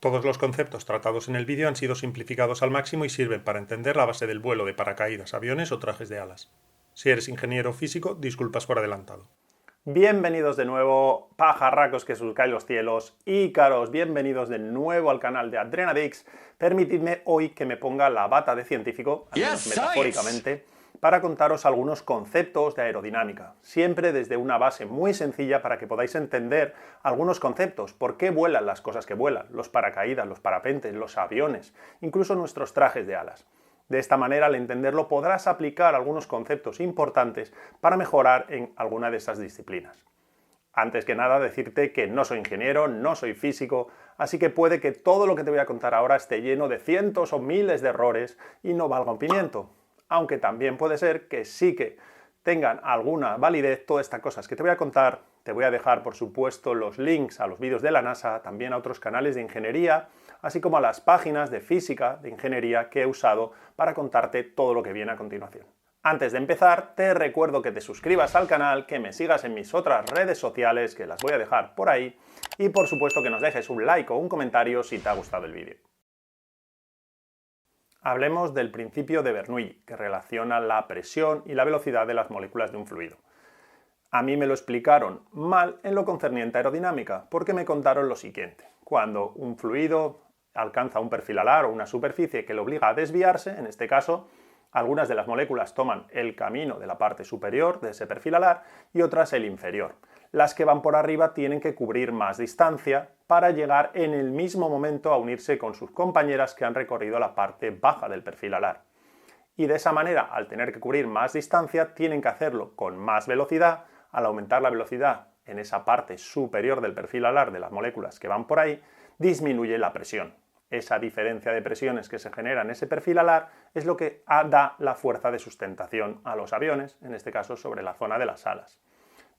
Todos los conceptos tratados en el vídeo han sido simplificados al máximo y sirven para entender la base del vuelo de paracaídas, aviones o trajes de alas. Si eres ingeniero físico, disculpas por adelantado. Bienvenidos de nuevo, pajarracos que surcáis los cielos, ícaros, bienvenidos de nuevo al canal de Adrenadix. Permitidme hoy que me ponga la bata de científico, al menos metafóricamente, para contaros algunos conceptos de aerodinámica, siempre desde una base muy sencilla para que podáis entender algunos conceptos, por qué vuelan las cosas que vuelan, los paracaídas, los parapentes, los aviones, incluso nuestros trajes de alas. De esta manera, al entenderlo, podrás aplicar algunos conceptos importantes para mejorar en alguna de esas disciplinas. Antes que nada, decirte que no soy ingeniero, no soy físico, así que puede que todo lo que te voy a contar ahora esté lleno de cientos o miles de errores y no valga un pimiento. Aunque también puede ser que sí que tengan alguna validez todas estas cosas que te voy a contar. Te voy a dejar, por supuesto, los links a los vídeos de la NASA, también a otros canales de ingeniería, así como a las páginas de física, de ingeniería que he usado para contarte todo lo que viene a continuación. Antes de empezar, te recuerdo que te suscribas al canal, que me sigas en mis otras redes sociales, que las voy a dejar por ahí, y por supuesto que nos dejes un like o un comentario si te ha gustado el vídeo. Hablemos del principio de Bernoulli, que relaciona la presión y la velocidad de las moléculas de un fluido. A mí me lo explicaron mal en lo concerniente a aerodinámica, porque me contaron lo siguiente. Cuando un fluido alcanza un perfil alar o una superficie que le obliga a desviarse, en este caso, algunas de las moléculas toman el camino de la parte superior de ese perfil alar y otras el inferior. Las que van por arriba tienen que cubrir más distancia para llegar en el mismo momento a unirse con sus compañeras que han recorrido la parte baja del perfil alar. Y de esa manera, al tener que cubrir más distancia, tienen que hacerlo con más velocidad. Al aumentar la velocidad en esa parte superior del perfil alar de las moléculas que van por ahí, disminuye la presión. Esa diferencia de presiones que se genera en ese perfil alar es lo que da la fuerza de sustentación a los aviones, en este caso sobre la zona de las alas.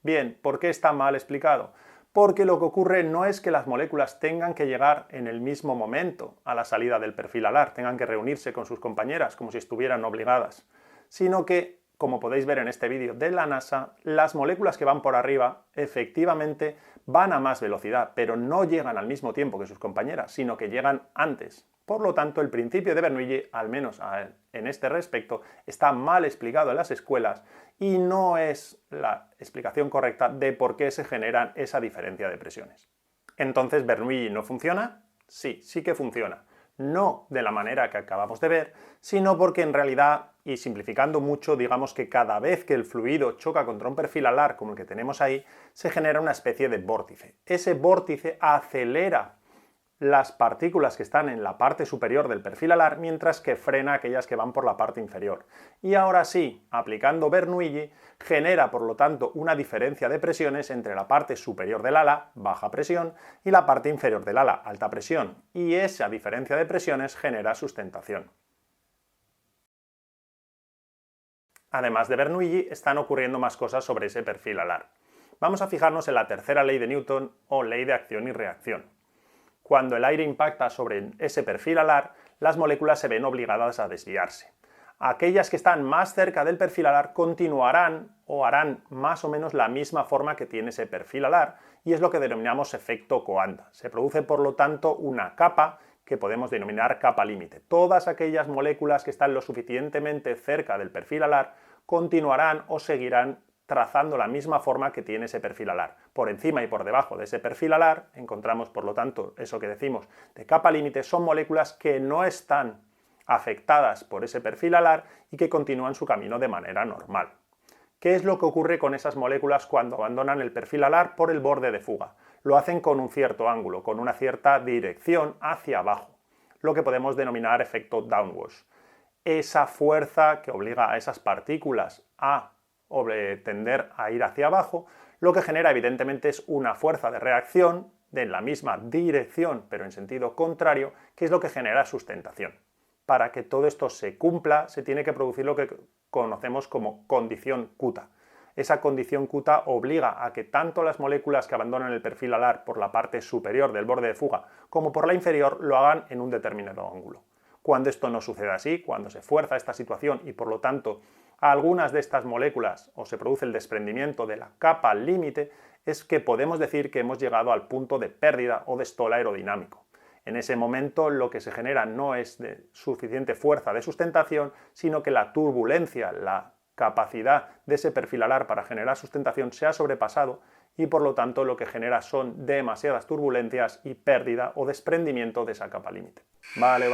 Bien, ¿por qué está mal explicado? Porque lo que ocurre no es que las moléculas tengan que llegar en el mismo momento a la salida del perfil alar, tengan que reunirse con sus compañeras como si estuvieran obligadas, sino que, como podéis ver en este vídeo de la NASA, las moléculas que van por arriba efectivamente van a más velocidad, pero no llegan al mismo tiempo que sus compañeras, sino que llegan antes. Por lo tanto, el principio de Bernoulli, al menos en este respecto, está mal explicado en las escuelas y no es la explicación correcta de por qué se generan esa diferencia de presiones. Entonces, ¿Bernoulli no funciona? Sí, sí que funciona. No de la manera que acabamos de ver, sino porque en realidad, y simplificando mucho, digamos que cada vez que el fluido choca contra un perfil alar como el que tenemos ahí, se genera una especie de vórtice. Ese vórtice acelera las partículas que están en la parte superior del perfil alar, mientras que frena aquellas que van por la parte inferior. Y ahora sí, aplicando Bernoulli, genera por lo tanto una diferencia de presiones entre la parte superior del ala, baja presión, y la parte inferior del ala, alta presión. Y esa diferencia de presiones genera sustentación. Además de Bernoulli, están ocurriendo más cosas sobre ese perfil alar. Vamos a fijarnos en la tercera ley de Newton o ley de acción y reacción. Cuando el aire impacta sobre ese perfil alar, las moléculas se ven obligadas a desviarse. Aquellas que están más cerca del perfil alar continuarán o harán más o menos la misma forma que tiene ese perfil alar, y es lo que denominamos efecto Coanda. Se produce, por lo tanto, una capa que podemos denominar capa límite. Todas aquellas moléculas que están lo suficientemente cerca del perfil alar continuarán o seguirán trazando la misma forma que tiene ese perfil alar. Por encima y por debajo de ese perfil alar encontramos, por lo tanto, eso que decimos de capa límite, son moléculas que no están afectadas por ese perfil alar y que continúan su camino de manera normal. ¿Qué es lo que ocurre con esas moléculas cuando abandonan el perfil alar por el borde de fuga? Lo hacen con un cierto ángulo, con una cierta dirección hacia abajo, lo que podemos denominar efecto downwash. Esa fuerza que obliga a esas partículas a tender a ir hacia abajo, lo que genera evidentemente es una fuerza de reacción en la misma dirección pero en sentido contrario, que es lo que genera sustentación. Para que todo esto se cumpla, se tiene que producir lo que conocemos como condición Cuta. Esa condición Cuta obliga a que tanto las moléculas que abandonan el perfil alar por la parte superior del borde de fuga como por la inferior lo hagan en un determinado ángulo. Cuando esto no sucede así, cuando se fuerza esta situación y por lo tanto a algunas de estas moléculas o se produce el desprendimiento de la capa límite, es que podemos decir que hemos llegado al punto de pérdida o de stall aerodinámico. En ese momento lo que se genera no es de suficiente fuerza de sustentación, sino que la turbulencia, la capacidad de ese perfil alar para generar sustentación se ha sobrepasado y por lo tanto lo que genera son demasiadas turbulencias y pérdida o desprendimiento de esa capa límite. Vale,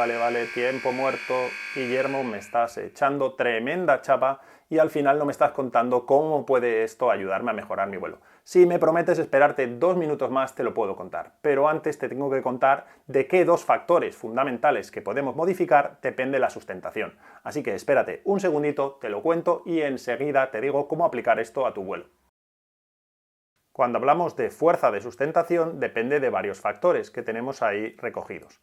tiempo muerto. Guillermo, me estás echando tremenda chapa y al final no me estás contando cómo puede esto ayudarme a mejorar mi vuelo. Si me prometes esperarte 2 minutos más te lo puedo contar, pero antes te tengo que contar de qué 2 factores fundamentales que podemos modificar depende la sustentación. Así que espérate un segundito, te lo cuento y enseguida te digo cómo aplicar esto a tu vuelo. Cuando hablamos de fuerza de sustentación depende de varios factores que tenemos ahí recogidos.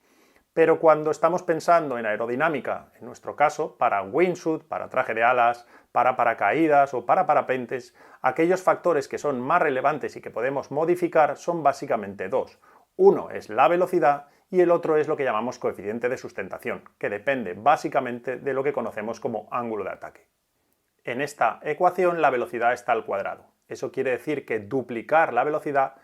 Pero cuando estamos pensando en aerodinámica, en nuestro caso, para wingsuit, para traje de alas, para paracaídas o para parapentes, aquellos factores que son más relevantes y que podemos modificar son básicamente 2. Uno es la velocidad y el otro es lo que llamamos coeficiente de sustentación, que depende básicamente de lo que conocemos como ángulo de ataque. En esta ecuación la velocidad está al cuadrado. Eso quiere decir que duplicar la velocidad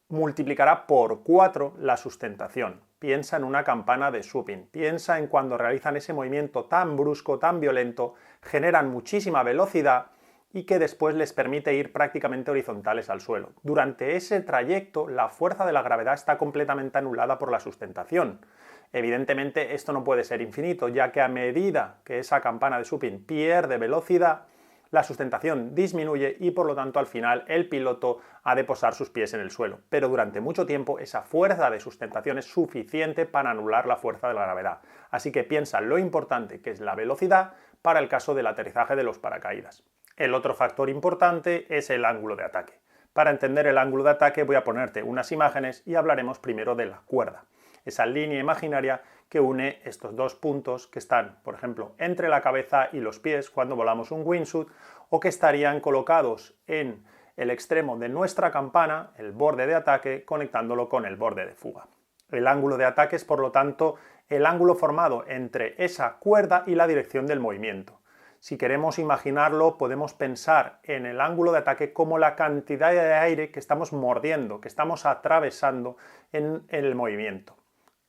multiplicará por 4 la sustentación. Piensa en una campana de swooping, piensa en cuando realizan ese movimiento tan brusco, tan violento, generan muchísima velocidad y que después les permite ir prácticamente horizontales al suelo. Durante ese trayecto, la fuerza de la gravedad está completamente anulada por la sustentación. Evidentemente, esto no puede ser infinito, ya que a medida que esa campana de swooping pierde velocidad, la sustentación disminuye y por lo tanto al final el piloto ha de posar sus pies en el suelo. Pero durante mucho tiempo esa fuerza de sustentación es suficiente para anular la fuerza de la gravedad. Así que piensa lo importante que es la velocidad para el caso del aterrizaje de los paracaídas. El otro factor importante es el ángulo de ataque. Para entender el ángulo de ataque voy a ponerte unas imágenes y hablaremos primero de la cuerda. Esa línea imaginaria que une estos 2 puntos que están, por ejemplo, entre la cabeza y los pies cuando volamos un wingsuit o que estarían colocados en el extremo de nuestra campana, el borde de ataque, conectándolo con el borde de fuga. El ángulo de ataque es, por lo tanto, el ángulo formado entre esa cuerda y la dirección del movimiento. Si queremos imaginarlo, podemos pensar en el ángulo de ataque como la cantidad de aire que estamos mordiendo, que estamos atravesando en el movimiento.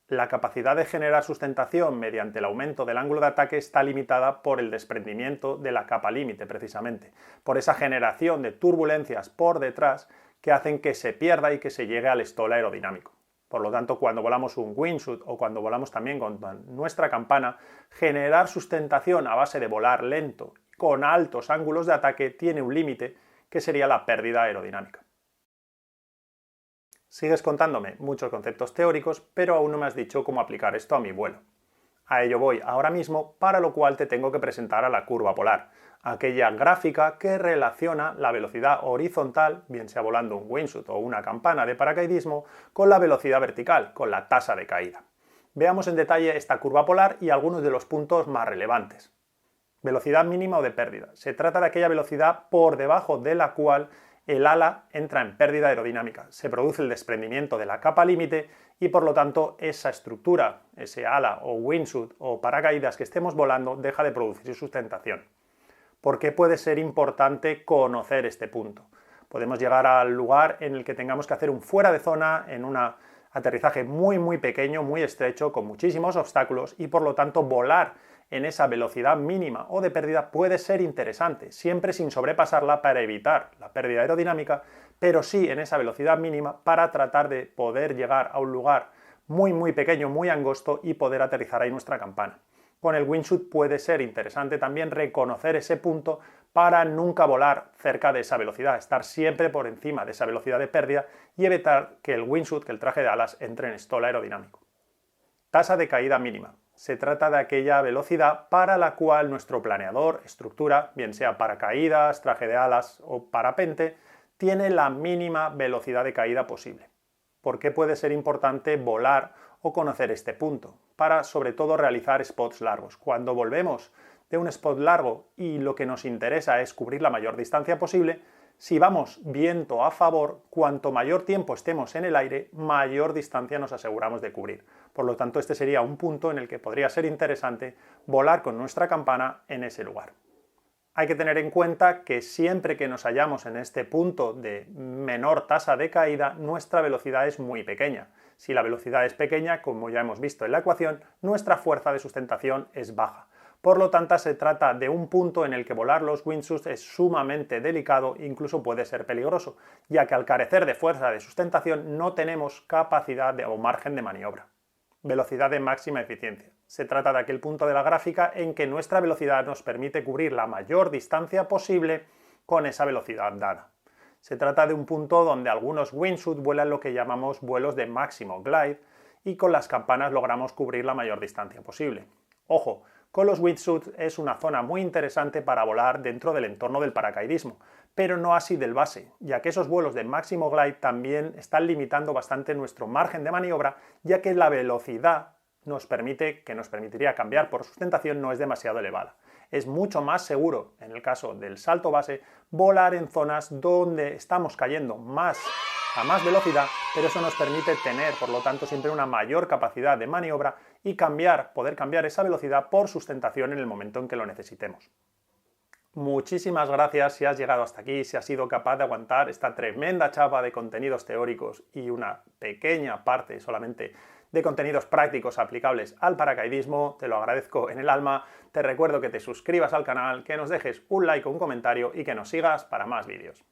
La capacidad de generar sustentación mediante el aumento del ángulo de ataque está limitada por el desprendimiento de la capa límite, precisamente, por esa generación de turbulencias por detrás que hacen que se pierda y que se llegue al stall aerodinámico. Por lo tanto, cuando volamos un wingsuit o cuando volamos también con nuestra campana, generar sustentación a base de volar lento con altos ángulos de ataque tiene un límite que sería la pérdida aerodinámica. Sigues contándome muchos conceptos teóricos, pero aún no me has dicho cómo aplicar esto a mi vuelo. A ello voy ahora mismo, para lo cual te tengo que presentar a la curva polar, aquella gráfica que relaciona la velocidad horizontal, bien sea volando un wingsuit o una campana de paracaidismo, con la velocidad vertical, con la tasa de caída. Veamos en detalle esta curva polar y algunos de los puntos más relevantes. Velocidad mínima o de pérdida. Se trata de aquella velocidad por debajo de la cual el ala entra en pérdida aerodinámica, se produce el desprendimiento de la capa límite y por lo tanto esa estructura, ese ala o wingsuit o paracaídas que estemos volando deja de producir sustentación. ¿Por qué puede ser importante conocer este punto? Podemos llegar al lugar en el que tengamos que hacer un fuera de zona en un aterrizaje muy pequeño, muy estrecho, con muchísimos obstáculos y por lo tanto volar en esa velocidad mínima o de pérdida puede ser interesante, siempre sin sobrepasarla para evitar la pérdida aerodinámica, pero sí en esa velocidad mínima para tratar de poder llegar a un lugar muy pequeño, muy angosto y poder aterrizar ahí nuestra campana. Con el wingsuit puede ser interesante también reconocer ese punto para nunca volar cerca de esa velocidad, estar siempre por encima de esa velocidad de pérdida y evitar que el wingsuit, que el traje de alas, entre en stall aerodinámico. Tasa de caída mínima. Se trata de aquella velocidad para la cual nuestro planeador, estructura, bien sea paracaídas, traje de alas o parapente, tiene la mínima velocidad de caída posible. ¿Por qué puede ser importante volar o conocer este punto? Para sobre todo realizar spots largos. Cuando volvemos de un spot largo y lo que nos interesa es cubrir la mayor distancia posible, si vamos viento a favor, cuanto mayor tiempo estemos en el aire, mayor distancia nos aseguramos de cubrir. Por lo tanto, este sería un punto en el que podría ser interesante volar con nuestra campana en ese lugar. Hay que tener en cuenta que siempre que nos hallamos en este punto de menor tasa de caída, nuestra velocidad es muy pequeña. Si la velocidad es pequeña, como ya hemos visto en la ecuación, nuestra fuerza de sustentación es baja. Por lo tanto, se trata de un punto en el que volar los wingsuits es sumamente delicado e incluso puede ser peligroso, ya que al carecer de fuerza de sustentación no tenemos capacidad o margen de maniobra. Velocidad de máxima eficiencia. Se trata de aquel punto de la gráfica en que nuestra velocidad nos permite cubrir la mayor distancia posible con esa velocidad dada. Se trata de un punto donde algunos wingsuits vuelan lo que llamamos vuelos de máximo glide y con las campanas logramos cubrir la mayor distancia posible. Ojo, con los wingsuits es una zona muy interesante para volar dentro del entorno del paracaidismo, pero no así del base, ya que esos vuelos de máximo glide también están limitando bastante nuestro margen de maniobra, ya que la velocidad que nos permitiría cambiar por sustentación no es demasiado elevada. Es mucho más seguro, en el caso del salto base, volar en zonas donde estamos cayendo a más velocidad, pero eso nos permite tener, por lo tanto, siempre una mayor capacidad de maniobra y poder cambiar esa velocidad por sustentación en el momento en que lo necesitemos. Muchísimas gracias si has llegado hasta aquí, si has sido capaz de aguantar esta tremenda chapa de contenidos teóricos y una pequeña parte solamente de contenidos prácticos aplicables al paracaidismo. Te lo agradezco en el alma. Te recuerdo que te suscribas al canal, que nos dejes un like o un comentario y que nos sigas para más vídeos.